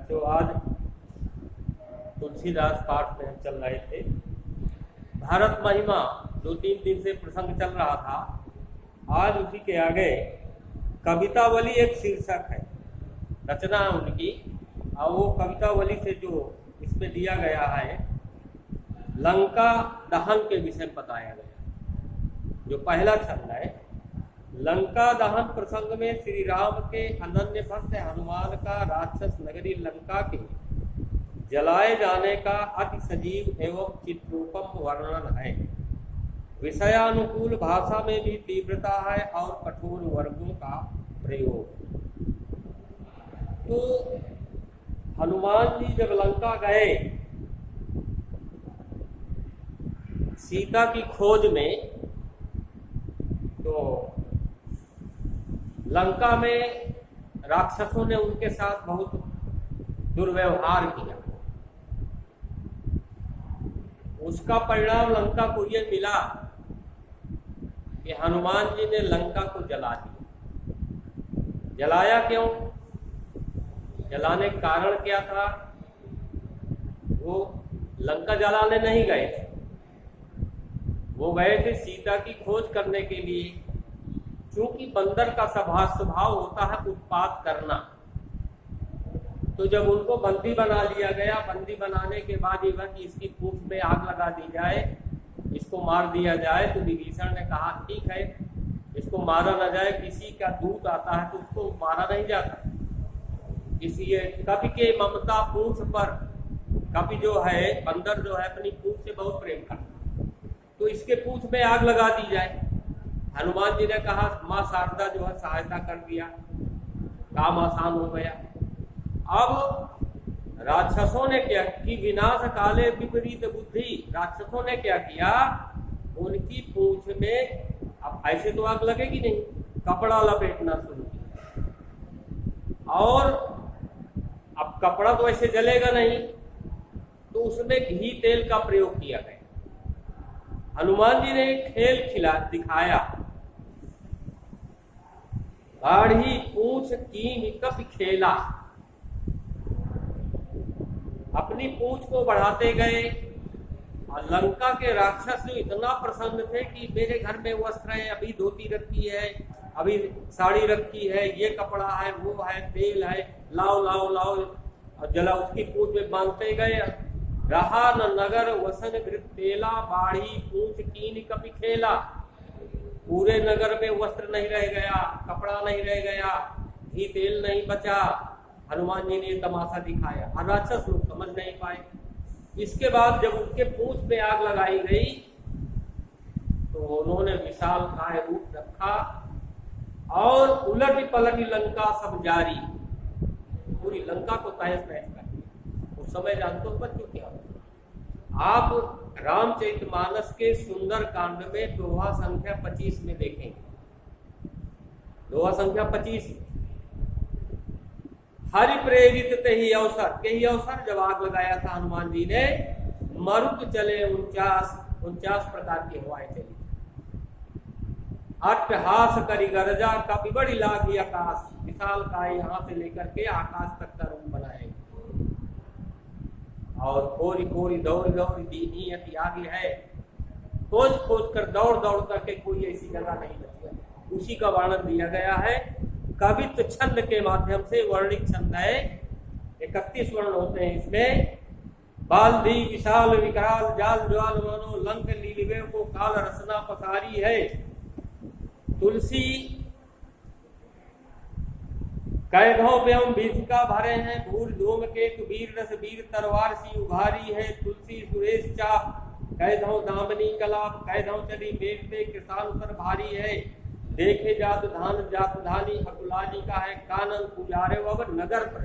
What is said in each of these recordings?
बच्चों, आज तुलसीदास पाठ में हम चल रहे थे। भारत महिमा 2-3 दिन से प्रसंग चल रहा था। आज उसी के आगे कवितावली एक शीर्षक है, रचना है उनकी, और वो कवितावली से जो इसमें दिया गया है, लंका दहन के विषय में बताया गया। जो पहला छंद है, लंका दहन प्रसंग में श्री राम के अनन्य भक्त हनुमान का राक्षस नगरी लंका के जलाए जाने का अति सजीव एवं चित्रूपम वर्णन है। विषयानुकूल भाषा में भी तीव्रता है और कठोर वर्गों का प्रयोग। तो हनुमान जी जब लंका गए सीता की खोज में, तो लंका में राक्षसों ने उनके साथ बहुत दुर्व्यवहार किया। उसका परिणाम लंका को यह मिला कि हनुमान जी ने लंका को जला दिया। जलाया क्यों? जलाने का कारण क्या था? वो लंका जलाने नहीं गए थे, वो गए थे सीता की खोज करने के लिए। क्योंकि बंदर का स्वभाव होता है उत्पात करना। तो जब उनको बंदी बना लिया गया, बंदी बनाने के बाद ये कि इसकी पूंछ में आग लगा दी जाए, इसको मार दिया जाए, तो विभीषण ने कहा ठीक है, इसको मारा न जाए। किसी का दूत आता है तो उसको मारा नहीं जाता। इसलिए कवि के ममता पूंछ पर, कवि जो है बंदर जो है अपनी पूंछ से बहुत प्रेम करता, तो इसके पूंछ में आग लगा दी जाए। हनुमान जी ने कहा, माँ शारदा जो है सहायता कर दिया, काम आसान हो गया। अब राक्षसों ने क्या कि विनाश काले विपरीत बुद्धि, राक्षसों ने क्या किया, उनकी पूंछ में, अब ऐसे तो आग लगेगी नहीं, कपड़ा लपेटना शुरू किया। और अब कपड़ा तो ऐसे जलेगा नहीं, तो उसमें घी तेल का प्रयोग किया गया। हनुमान जी ने एक खेल दिखाया, गाढ़ी पूंछ कीन कपि खेला। अपनी पूंछ को बढ़ाते गए और लंका के राक्षस जो इतना प्रसन्न थे कि मेरे घर में वस्त्र है, अभी धोती रखी है, अभी साड़ी रखी है, ये कपड़ा है, वो है, तेल है, लाओ लाओ लाओ, और जला उसकी पूंछ में बांधते गए। रहा न नगर वसन घृत तेला, बाढ़ी पूंछ कीन कपि खेला। पूरे नगर में वस्त्र नहीं रह गया, कपड़ा नहीं रह गया, घी तेल नहीं बचा। हनुमान जी ने ये तमाशा दिखाया और राक्षस लोग समझ नहीं पाए। इसके बाद जब उनके पूंछ पे आग लगाई गई, तो उन्होंने विशाल काय रूप रखा और उलट पलट लंका सब जारी, पूरी लंका को तहस नहस कर दिया। उस समय जानते हो बच्चों क्या, आप रामचरितमानस के सुंदर कांड में दोहा संख्या 25 में देखेंगे। दोहा संख्या 25, हरि प्रेरित ते ही अवसर के ही अवसर जब आग लगाया था हनुमान जी ने, मरुत चले 49 प्रकार की हवाएं चली। अट्टहास करी गरजा, कपि बड़ी लागी आकाश, विशाल काय यहाँ से लेकर के आकाश तक का रूप बनाए। और कोरी कोरी दौड़ दौड़ दीनी अति आगे है, खोज खोज कर दौड़ दौड़ करके कोई ऐसी जगह नहीं बची। उसी का वर्णन दिया गया है। कवित्व छंद के माध्यम से वर्णिक छंद है, 31 वर्ण होते हैं इसमें। बाल्धी विशाल विकराल जाल ज्वाल मानो, लंक नीलिवे को काल रसना पसारी है। तुलसी कैदों पे हम भीषिका भरे हैं, भूल धूम के वीर रस वीर तलवार सी उभारी है। तुलसी सुरेश चा कैदों दामनी कलाप, कैदों चली मेघ पे किसान सर भारी है। देखे जात धान जात धानी, अकुलानी का है कानन पुजारे अब नगर पर।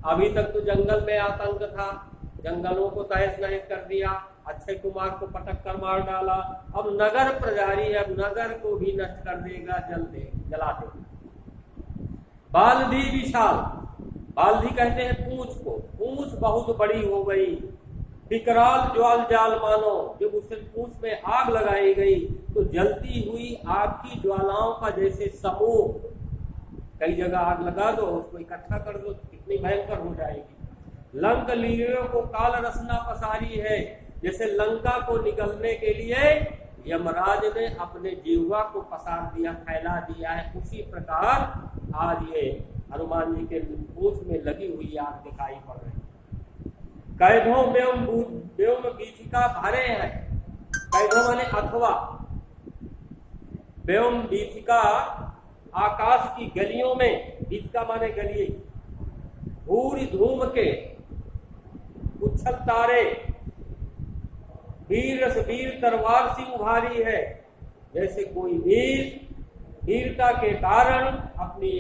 अभी तक तो जंगल में आतंक था, जंगलों को तहस नहस कर दिया, अक्षय कुमार को पटक कर मार डाला। अब नगर प्रजारी है, अब नगर को भी नष्ट कर देगा, जला देगा। बाल्धी विशाल, बाल्धी कहते हैं पूंछ को, पूंछ बहुत बड़ी हो गई। विकराल ज्वाल जाल मानो, जब उस पूंछ में आग लगाई गई तो जलती हुई आग की ज्वालाओं का जैसे समूह कई जगह आग लगा दो, उसको इकट्ठा कर दो, कितनी भयंकर हो जाएगी। लंक लीलियों को काल रसना पसारी है, जैसे लंका को निकलने के लिए यमराज ने अपने जीवा को पसार दिया, फैला दिया है, उसी प्रकार आज ये हनुमान जी के पूंछ में लगी हुई आग दिखाई पड़ रही। कैधों व्योम बीथिका भरे हैं, कैधों माने अथवा, व्योम बीथिका आकाश की गलियों में, बीथिका माने गली, भूरी धूम के उछल तारे, वीर रस वीर तलवार सी उभारी है, जैसे कोई वीर वीरता के कारण अपनी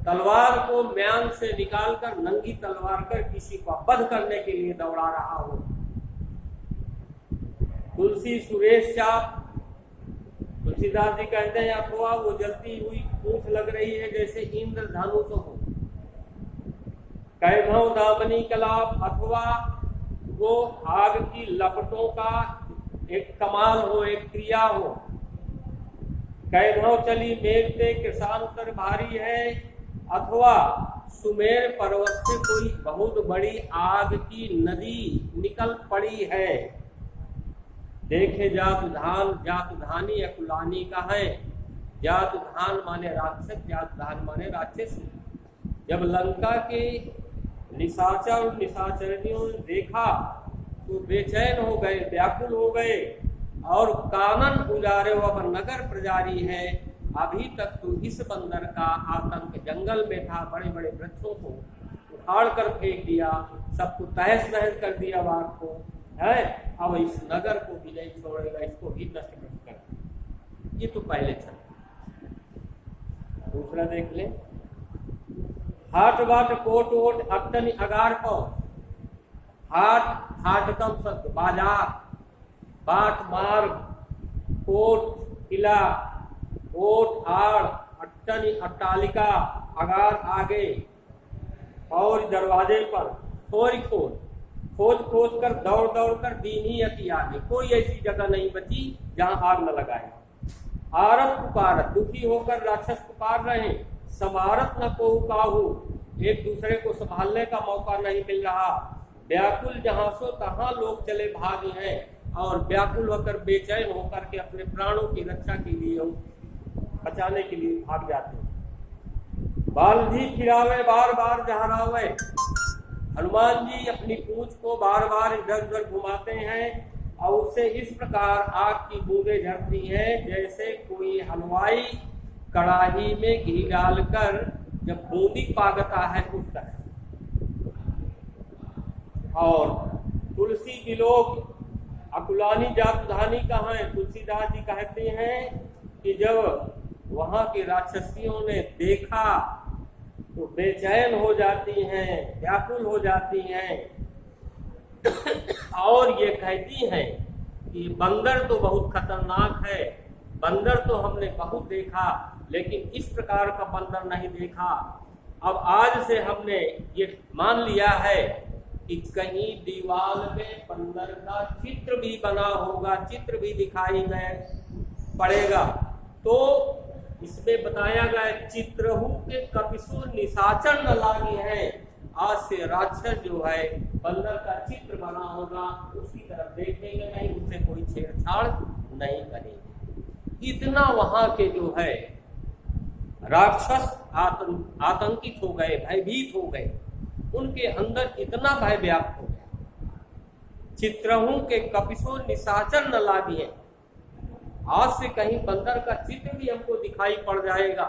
तलवार को म्यान से निकालकर नंगी तलवार कर किसी को वध करने के लिए दौड़ा रहा हो। तुलसी सुरेश चाप, तुलसीदास जी कहते हैं अथवा वो जलती हुई पूंछ लग रही है जैसे इंद्र धनुष हो। कैधव दामनी कलाप, अथवा वो आग की लपटों का एक कमाल हो, एक क्रिया हो। कैधव चली मेघते कृषांतर भारी है, अथवा सुमेर पर्वत से कोई बहुत बड़ी आग की नदी निकल पड़ी है। देखे जात धानी अकुलानी का है, जात धान माने राक्षस, जात धान माने राक्षस। जब लंका के निशाचर और निशाचरियों ने देखा तो बेचैन हो गए, व्याकुल हो गए और कानन उजारे अब नगर प्रजारी है। अभी तक तो इस बंदर का आतंक जंगल में था, बड़े बड़े वृक्षों को उखाड़ कर फेंक दिया, सबको तहस नहस कर दिया बाघ को है, अब इस नगर को भी नहीं छोड़ेगा, इसको भी नष्ट कर। ये तो पहले चल। दूसरा देख ले, हाट बाट कोट वोट अट्टन अगार पौ, हाट हाटकम शब्द बाजार, बाट मार्ग, कोट किला, ओट आड़, अट्टन अट्टालिका, अगार आगे, और दरवाजे पर खोज खोज खोज खोज कर दौड़ दौड़ कर दीनी अति आगे, कोई ऐसी जगह नहीं बची जहां आग न लगाए। आरत पुकारत, दुखी होकर राक्षस पुकार रहे, समारत न को काहू, एक दूसरे को संभालने का मौका नहीं मिल रहा। व्याकुल जहां सो तहां लोग चले भागे हैं, और व्याकुल होकर बेचैन होकर के अपने प्राणों की रक्षा के लिए, बचाने के लिए भाग जाते हैं। बाल भी फिरावे बार बार जहरावे, हनुमान जी अपनी पूंछ को बार बार इधर उधर घुमाते हैं और उससे इस प्रकार आग की बूंदें झरती हैं जैसे कोई हलवाई कड़ाही में घी डालकर जब बूंदी पागता है उस तरह। और तुलसी विलोक अकुलानी जातुधानी कहाँ है? तुलसीदास जी कहते हैं कि जब वहां के राक्षसियों ने देखा तो बेचैन हो जाती हैं, व्याकुल हो जाती हैं और ये कहती हैं कि बंदर तो बहुत खतरनाक है, बंदर तो हमने बहुत देखा लेकिन इस प्रकार का बंदर नहीं देखा। अब आज से हमने ये मान लिया है कि कहीं दीवार में बंदर का चित्र भी बना होगा, चित्र भी दिखाई पड़ेगा। तो इसमें बताया गया चित्रहु के कपिसु निशाचर न लागी है, आज से राक्षस जो है बंदर का चित्र बना होगा, उसकी तरफ देखेंगे नहीं, उससे कोई छेड़छाड़ नहीं करेंगे। इतना वहां के जो है राक्षस आतंकित हो गए, भयभीत हो गए, उनके अंदर इतना भय व्याप्त हो गया। चित्रहु के कपिसु निशाचर न लागी है, आज से कहीं बंदर का चित्र भी हमको दिखाई पड़ जाएगा,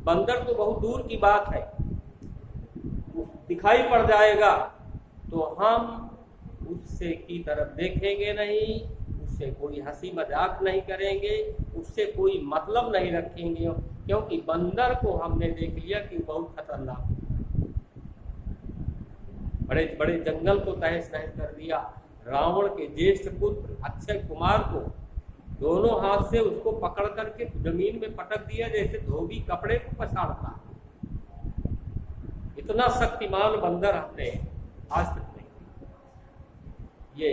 बंदर तो बहुत दूर की बात है, दिखाई पड़ जाएगा तो हम उससे की तरफ देखेंगे नहीं, उससे कोई हंसी मजाक नहीं करेंगे, उससे कोई मतलब नहीं रखेंगे, क्योंकि बंदर को हमने देख लिया कि बहुत खतरनाक, बड़े बड़े जंगल को तहस नहस कर दिया। रावण के ज्येष्ठ पुत्र अक्षय कुमार को दोनों हाथ से उसको पकड़ करके जमीन में पटक दिया जैसे धोबी कपड़े को पछाड़ता है। इतना शक्तिमान बंदर हमने आज तक नहीं। ये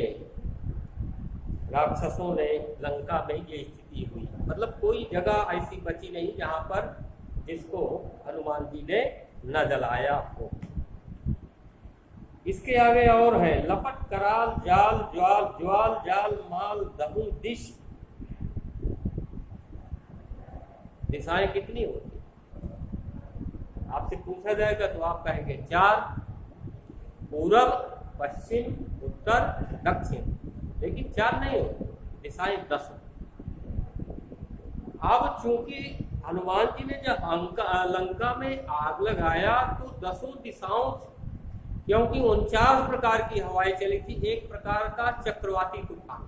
राक्षसों ने लंका में ये स्थिति हुई, मतलब कोई जगह ऐसी बची नहीं जहां पर जिसको हनुमान जी ने न जलाया हो। इसके आगे और है, लपट कराल जाल ज्वाल ज्वाल जाल माल दहु दिश। दिशाएं कितनी होती? आपसे पूछा जाएगा तो आप कहेंगे 4, पूरब पश्चिम उत्तर दक्षिण, लेकिन 4 नहीं होती, दिशाएं 10। अब चूंकि हनुमान जी ने जब लंका में आग लगाया तो 10 दिशाओं, क्योंकि 49 प्रकार की हवाएं चली थी, एक प्रकार का चक्रवाती तूफान।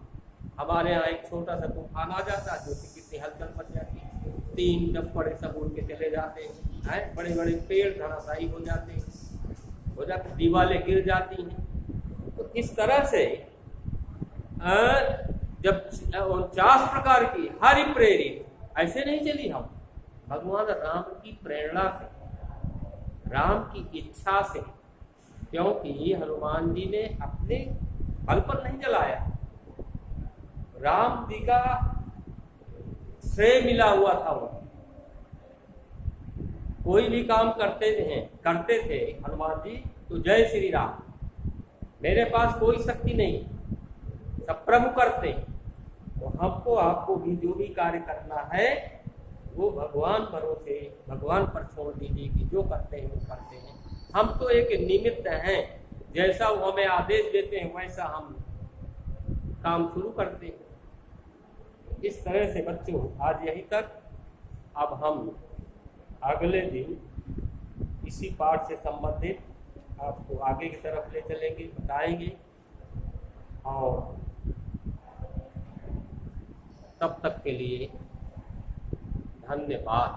हमारे यहाँ एक छोटा सा तूफान आ जाता है जो कि कितनी हलचल मच जाती है, 3 जब पड़े सब उड़ के चले जाते हैं, बड़े बड़े पेड़ धराशायी हो जाते, दीवारें गिर जाती हैं। तो इस तरह से जब 49 प्रकार की हरि प्रेरित, ऐसे नहीं चली हम, भगवान राम की प्रेरणा से, राम की इच्छा से, क्योंकि हनुमान जी ने अपने बल पर नहीं जलाया, राम जी का श्रेय मिला हुआ था। वो कोई भी काम करते थे हनुमान जी तो जय श्री राम, मेरे पास कोई शक्ति नहीं, सब प्रभु करते। तो हमको आपको भी जो भी कार्य करना है वो भगवान भरोसे, भगवान पर छोड़ दीजिए कि जो करते हैं वो करते हैं। हम तो एक निमित्त हैं, जैसा वो हमें आदेश देते हैं वैसा हम काम शुरू करते हैं। इस तरह से बच्चों आज यहीं तक। अब हम अगले दिन इसी पाठ से संबंधित आपको आगे की तरफ ले चलेंगे, बताएंगे। और तब तक के लिए धन्यवाद।